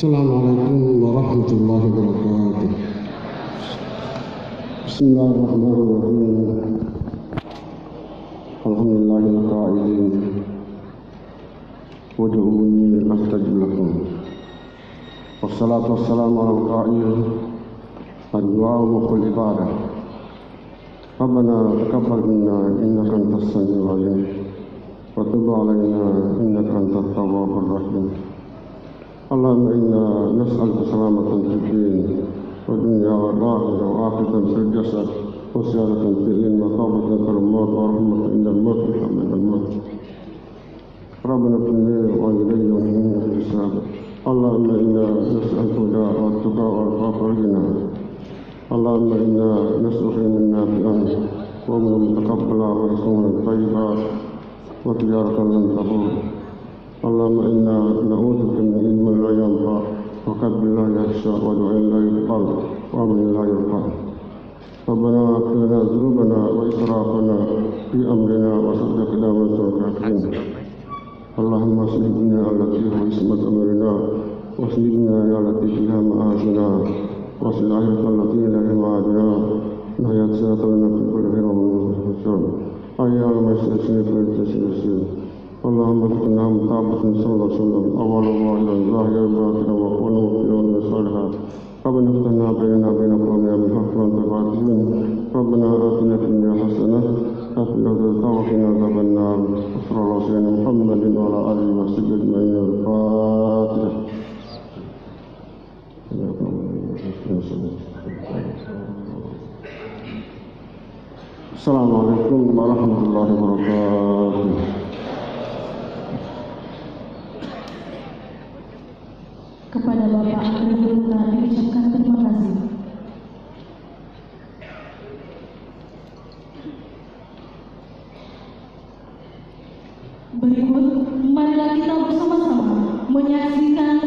Assalamualaikum warahmatullahi wabarakatuh. Bismillahirrahmanirrahim. Alhamdulillahil qailin ud'uuni astajib lakum. Wassalatu wassalamu ala al-qail ad-du'a mukhul ibadah. Rabbana taqabbal minna innaka antas samiul alim wa tub alaina innaka antat tawwabur rahim. Allahumma inna nas'aluka salamatan fid din wa dunya wa akhirah wa afatan fil jasad wa ziyadatan fil ilmi wa tawbatan fil maut wa rahmatan indal maut wa rahmatan indal maut. Rabbana qini wa ilayya wa inna hisab. Allahumma inna nas'aluka wa tuqa wa al-ghina. Allahumma inna nas'aluka min nafi'an wa min mutaqabbala wa rizqan tayyiban wa tijaratan lan tabur. Allahumma inna na'udzubika min ilmin la yanfa' wa qalbin la yakhsha wa du'ain la yuqbal wa amalin la yurfa'. Rabbana ighfir lana dhunubana wa israfana fi amrina wa sabbit aqdamana wa kafirin. Allahumma aslih dunya allati huwa ismat amrina wa aslih dunya allati fiha ma'ashina wa aslih akhirata allati ilaha ma'adina nahayat siratalana fi kulli khairin wa sallam. Ayyuhal muslimin fil taslimin. اللهم اجعلنا متابعة صلى الله عليه وسلم أول ظاهرا ظاهرا باطنا ونوفقنا بالصالحات. ربنا افتحنا بيننا وبين قومنا بالحق وأنت الغالبين. ربنا آتنا في الدنيا حسنة وفي الآخرة وقنا عذاب النار. وصلى الله على سيدنا محمد وعلى آله وصحبه أجمعين. الفاتحة. السلام عليكم ورحمة الله وبركاته. Kepada Bapak Ridwan diucapkan terima kasih. Berikut, marilah kita bersama-sama menyaksikan